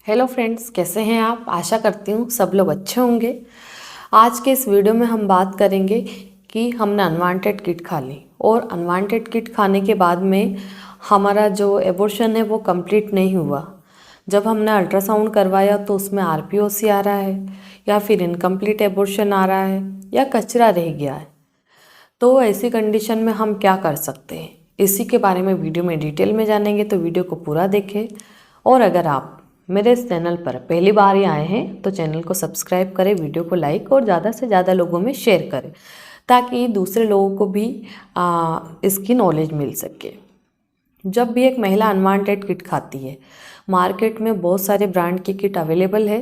Hello friends, कैसे हैं आप। आशा करती हूँ सब लोग अच्छे होंगे। आज के इस वीडियो में हम बात करेंगे कि हमने अनवांटेड किट खा ली और अनवांटेड किट खाने के बाद में हमारा जो एबॉर्शन है वो कंप्लीट नहीं हुआ। जब हमने अल्ट्रासाउंड करवाया तो उसमें आरपीओसी आ रहा है या फिर इनकम्प्लीट एबॉर्शन आ रहा है या कचरा रह गया है। तो ऐसी कंडीशन में हम क्या कर सकते हैं, इसी के बारे में वीडियो में डिटेल में जानेंगे। तो वीडियो को पूरा देखें और अगर आप मेरे इस चैनल पर पहली बार ही आए हैं तो चैनल को सब्सक्राइब करें, वीडियो को लाइक और ज़्यादा से ज़्यादा लोगों में शेयर करें ताकि दूसरे लोगों को भी इसकी नॉलेज मिल सके। जब भी एक महिला अनवांटेड किट खाती है, मार्केट में बहुत सारे ब्रांड की किट अवेलेबल है।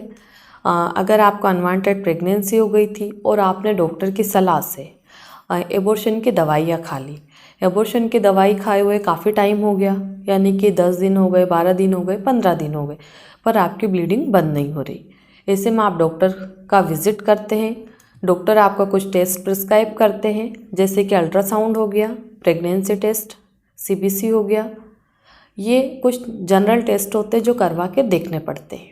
अगर आपको अनवांटेड प्रेगनेंसी हो गई थी और आपने डॉक्टर की सलाह से एबॉर्शन की दवाइयाँ खा ली, एबॉर्शन की दवाई खाए हुए काफ़ी टाइम हो गया, यानी कि 10 दिन हो गए, 12 दिन हो गए, 15 दिन हो गए, पर आपकी ब्लीडिंग बंद नहीं हो रही। ऐसे में आप डॉक्टर का विजिट करते हैं। डॉक्टर आपका कुछ टेस्ट प्रिस्क्राइब करते हैं, जैसे कि अल्ट्रासाउंड हो गया, प्रेगनेंसी टेस्ट, सीबीसी हो गया। ये कुछ जनरल टेस्ट होते हैं जो करवा के देखने पड़ते हैं।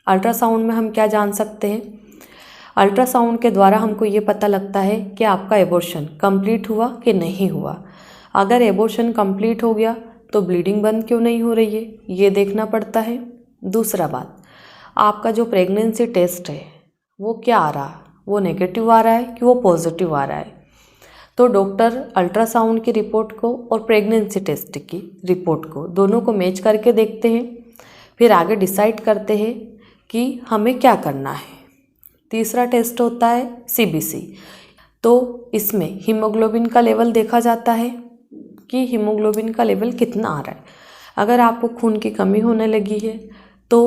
अल्ट्रासाउंड में हम क्या जान सकते हैं, अल्ट्रासाउंड के द्वारा हमको ये पता लगता है कि आपका एबॉर्शन कंप्लीट हुआ कि नहीं हुआ। अगर एबॉर्शन कंप्लीट हो गया तो ब्लीडिंग बंद क्यों नहीं हो रही है, ये देखना पड़ता है। दूसरा बात, आपका जो प्रेगनेंसी टेस्ट है वो क्या आ रहा, वो नेगेटिव आ रहा है कि वो पॉजिटिव आ रहा है। तो डॉक्टर अल्ट्रासाउंड की रिपोर्ट को और प्रेगनेंसी टेस्ट की रिपोर्ट को दोनों को मैच करके देखते हैं, फिर आगे डिसाइड करते हैं कि हमें क्या करना है। तीसरा टेस्ट होता है सीबीसी। तो इसमें हीमोग्लोबिन का लेवल देखा जाता है कि हीमोग्लोबिन का लेवल कितना आ रहा है। अगर आपको खून की कमी होने लगी है तो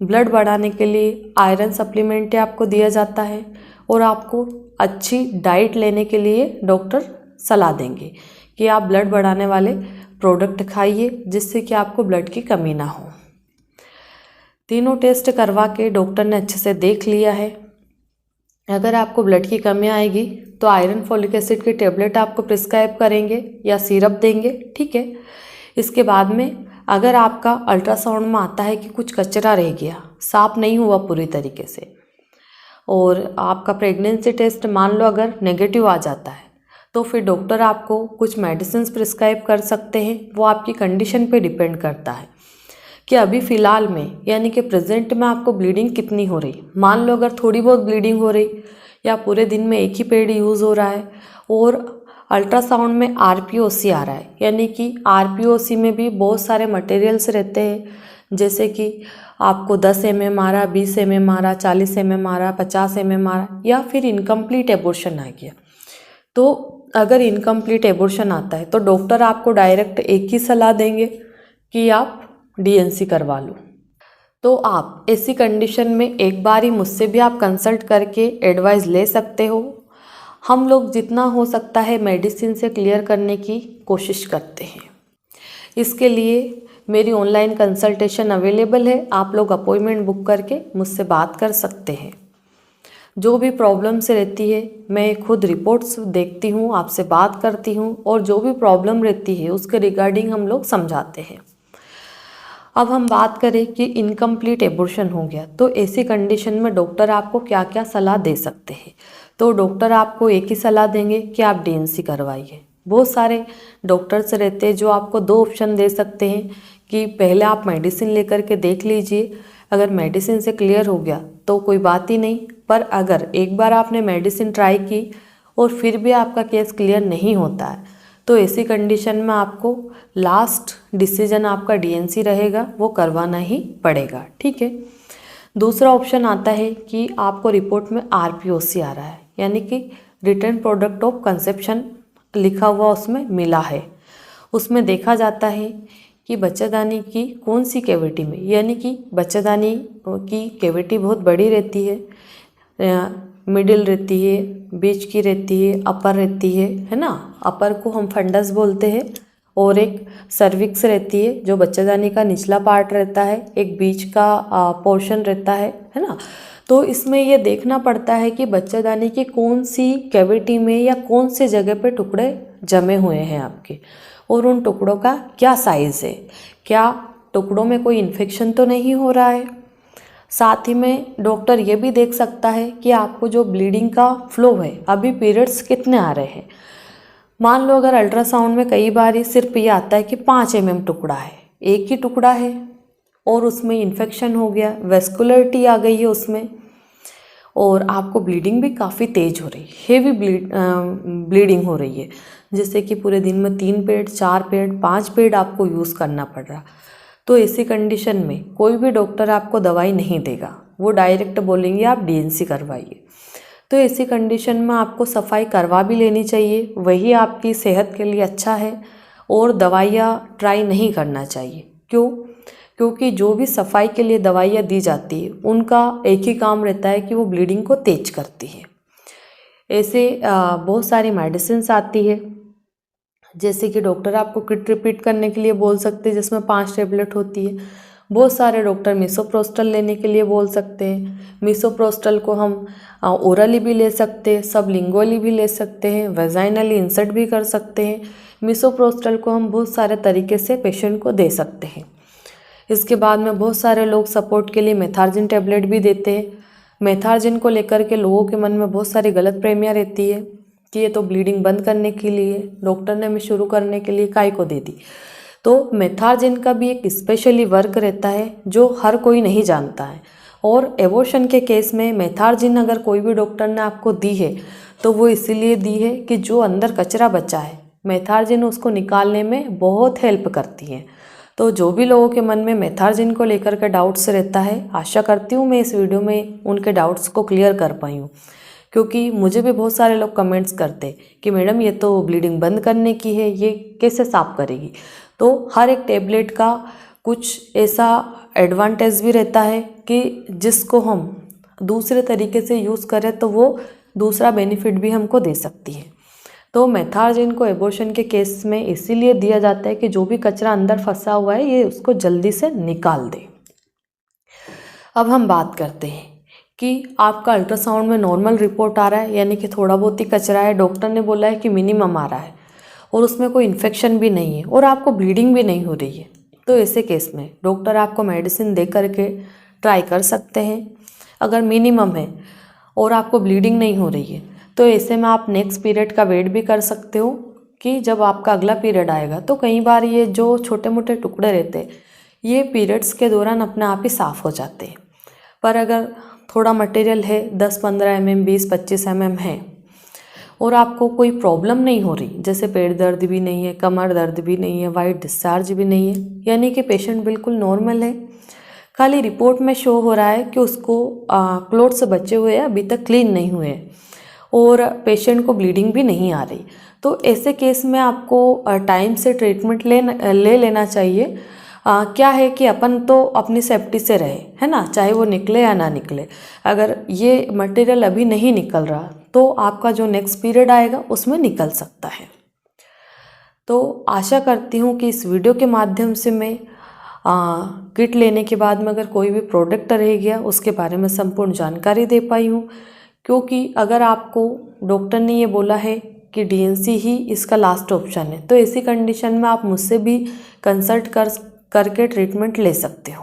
ब्लड बढ़ाने के लिए आयरन सप्लीमेंट आपको दिया जाता है और आपको अच्छी डाइट लेने के लिए डॉक्टर सलाह देंगे कि आप ब्लड बढ़ाने वाले प्रोडक्ट खाइए जिससे कि आपको ब्लड की कमी ना हो। तीनों टेस्ट करवा के डॉक्टर ने अच्छे से देख लिया है। अगर आपको ब्लड की कमी आएगी तो आयरन फॉलिक एसिड की टेबलेट आपको प्रिस्क्राइब करेंगे या सिरप देंगे, ठीक है। इसके बाद में अगर आपका अल्ट्रासाउंड में आता है कि कुछ कचरा रह गया, साफ नहीं हुआ पूरी तरीके से, और आपका प्रेगनेंसी टेस्ट मान लो अगर नेगेटिव आ जाता है, तो फिर डॉक्टर आपको कुछ मेडिसिन प्रिस्क्राइब कर सकते हैं। वो आपकी कंडीशन पे डिपेंड करता है कि अभी फ़िलहाल में यानी कि प्रेजेंट में आपको ब्लीडिंग कितनी हो रही। मान लो अगर थोड़ी बहुत ब्लीडिंग हो रही या पूरे दिन में एक ही पैड यूज़ हो रहा है और अल्ट्रासाउंड में आरपीओसी आ रहा है, यानी कि आरपीओसी में भी बहुत सारे मटेरियल्स रहते हैं, जैसे कि आपको 10 mm आ रहा, 20 mm आ रहा, 40 mm आ रहा, 50 mm आ रहा, या फिर इनकम्प्लीट एबॉर्शन आ गया। तो अगर इनकम्प्लीट एबॉर्शन आता है तो डॉक्टर आपको डायरेक्ट एक ही सलाह देंगे कि आप डीएनसी करवा लो। तो आप ऐसी कंडीशन में एक बार ही मुझसे भी आप कंसल्ट करके एडवाइस ले सकते हो। हम लोग जितना हो सकता है मेडिसिन से क्लियर करने की कोशिश करते हैं। इसके लिए मेरी ऑनलाइन कंसल्टेशन अवेलेबल है, आप लोग अपॉइंटमेंट बुक करके मुझसे बात कर सकते हैं। जो भी प्रॉब्लम्स रहती है मैं खुद रिपोर्ट्स देखती हूँ, आपसे बात करती हूँ और जो भी प्रॉब्लम रहती है उसके रिगार्डिंग हम लोग समझाते हैं। अब हम बात करें कि इनकम्प्लीट एबॉर्शन हो गया तो ऐसी कंडीशन में डॉक्टर आपको क्या क्या सलाह दे सकते हैं। तो डॉक्टर आपको एक ही सलाह देंगे कि आप डीएनसी करवाइए। बहुत सारे डॉक्टर्स रहते हैं जो आपको दो ऑप्शन दे सकते हैं कि पहले आप मेडिसिन लेकर के देख लीजिए, अगर मेडिसिन से क्लियर हो गया तो कोई बात ही नहीं, पर अगर एक बार आपने मेडिसिन ट्राई की और फिर भी आपका केस क्लियर नहीं होता है तो ऐसी कंडीशन में आपको लास्ट डिसीजन आपका डीएनसी रहेगा, वो करवाना ही पड़ेगा, ठीक है। दूसरा ऑप्शन आता है कि आपको रिपोर्ट में आरपीओसी आ रहा है, यानी कि रिटर्न प्रोडक्ट ऑफ कंसेप्शन लिखा हुआ उसमें मिला है। उसमें देखा जाता है कि बच्चादानी की कौन सी कैविटी में, यानी कि बच्चादानी की कैविटी बहुत बड़ी रहती है, मिडिल रहती है, बीच की रहती है, अपर रहती है ना। अपर को हम फंडस बोलते हैं और एक सर्विक्स रहती है जो बच्चादानी का निचला पार्ट रहता है, एक बीच का पोर्शन रहता है ना। तो इसमें ये देखना पड़ता है कि बच्चादानी की कौन सी कैविटी में या कौन से जगह पे टुकड़े जमे हुए हैं आपके, और उन टुकड़ों का क्या साइज़ है, क्या टुकड़ों में कोई इन्फेक्शन तो नहीं हो रहा है। साथ ही में डॉक्टर ये भी देख सकता है कि आपको जो ब्लीडिंग का फ्लो है, अभी पीरियड्स कितने आ रहे हैं। मान लो अगर अल्ट्रासाउंड में कई बार सिर्फ ये आता है कि 5 mm टुकड़ा है, एक ही टुकड़ा है और उसमें इन्फेक्शन हो गया, वेस्कुलरिटी आ गई है उसमें, और आपको ब्लीडिंग भी काफ़ी तेज़ हो रही है, हेवी ब्लीडिंग हो रही है, जैसे कि पूरे दिन में 3 पैड 4 पैड 5 पैड आपको यूज़ करना पड़ रहा। तो ऐसी कंडीशन में कोई भी डॉक्टर आपको दवाई नहीं देगा, वो डायरेक्ट बोलेंगे आप डीएनसी करवाइए। तो ऐसी कंडीशन में आपको सफाई करवा भी लेनी चाहिए, वही आपकी सेहत के लिए अच्छा है, और दवाइयाँ ट्राई नहीं करना चाहिए। क्यों? क्योंकि जो भी सफाई के लिए दवाइयाँ दी जाती है उनका एक ही काम रहता है कि वो ब्लीडिंग को तेज करती है। ऐसे बहुत सारी मेडिसिन्स आती है, जैसे कि डॉक्टर आपको किट रिपीट करने के लिए बोल सकते हैं जिसमें 5 टेबलेट होती है। बहुत सारे डॉक्टर मिसोप्रोस्टल लेने के लिए बोल सकते हैं। मिसोप्रोस्टल को हम ओरली भी ले सकते हैं, सबलिंगुअली भी ले सकते हैं, वेजाइनली इंसर्ट भी कर सकते हैं। मिसोप्रोस्टल को हम बहुत सारे तरीके से पेशेंट को दे सकते हैं। इसके बाद में बहुत सारे लोग सपोर्ट के लिए मेथार्जिन टेबलेट भी देते हैं। मेथार्जिन को लेकर के लोगों के मन में बहुत सारी गलत प्रेमियाँ रहती है कि ये तो ब्लीडिंग बंद करने के लिए, डॉक्टर ने हमें शुरू करने के लिए काहे को दे दी। तो मेथार्जिन का भी एक स्पेशली वर्क रहता है जो हर कोई नहीं जानता है, और एबॉर्शन के केस में मेथार्जिन अगर कोई भी डॉक्टर ने आपको दी है तो वो इसीलिए दी है कि जो अंदर कचरा बचा है, मेथार्जिन उसको निकालने में बहुत हेल्प करती है। तो जो भी लोगों के मन में मेथार्जिन को लेकर के डाउट्स रहता है, आशा करती हूँ मैं इस वीडियो में उनके डाउट्स को क्लियर कर पाई हूँ। क्योंकि मुझे भी बहुत सारे लोग कमेंट्स करते कि मैडम ये तो ब्लीडिंग बंद करने की है, ये कैसे साफ करेगी। तो हर एक टेबलेट का कुछ ऐसा एडवांटेज भी रहता है कि जिसको हम दूसरे तरीके से यूज़ करें तो वो दूसरा बेनिफिट भी हमको दे सकती है। तो मेथार्जिन को एबॉर्शन के केस में इसीलिए दिया जाता है कि जो भी कचरा अंदर फंसा हुआ है ये उसको जल्दी से निकाल दे। अब हम बात करते हैं कि आपका अल्ट्रासाउंड में नॉर्मल रिपोर्ट आ रहा है, यानी कि थोड़ा बहुत ही कचरा है, डॉक्टर ने बोला है कि मिनिमम आ रहा है, और उसमें कोई इन्फेक्शन भी नहीं है और आपको ब्लीडिंग भी नहीं हो रही है। तो ऐसे केस में डॉक्टर आपको मेडिसिन दे करके ट्राई कर सकते हैं। अगर मिनिमम है और आपको ब्लीडिंग नहीं हो रही है तो ऐसे में आप नेक्स्ट पीरियड का वेट भी कर सकते हो कि जब आपका अगला पीरियड आएगा। तो कई बार ये जो छोटे मोटे टुकड़े रहते हैं ये पीरियड्स के दौरान अपने आप ही साफ़ हो जाते हैं। पर अगर थोड़ा मटेरियल है 10-15 mm 20-25 mm है और आपको कोई प्रॉब्लम नहीं हो रही, जैसे पेट दर्द भी नहीं है, कमर दर्द भी नहीं है, वाइट डिस्चार्ज भी नहीं है, यानी कि पेशेंट बिल्कुल नॉर्मल है, खाली रिपोर्ट में शो हो रहा है कि उसको क्लोट्स बचे हुए हैं, अभी तक क्लीन नहीं हुए हैं, और पेशेंट को ब्लीडिंग भी नहीं आ रही, तो ऐसे केस में आपको टाइम से ट्रीटमेंट ले लेना चाहिए। क्या है कि अपन तो अपनी सेफ्टी से रहे, है ना, चाहे वो निकले या ना निकले। अगर ये मटेरियल अभी नहीं निकल रहा तो आपका जो नेक्स्ट पीरियड आएगा उसमें निकल सकता है। तो आशा करती हूँ कि इस वीडियो के माध्यम से मैं किट लेने के बाद में अगर कोई भी प्रोडक्ट रह गया उसके बारे में संपूर्ण जानकारी दे पाई हूँ। क्योंकि अगर आपको डॉक्टर ने ये बोला है कि डीएनसी ही इसका लास्ट ऑप्शन है, तो ऐसी कंडीशन में आप मुझसे भी कंसल्ट करके ट्रीटमेंट ले सकते हो।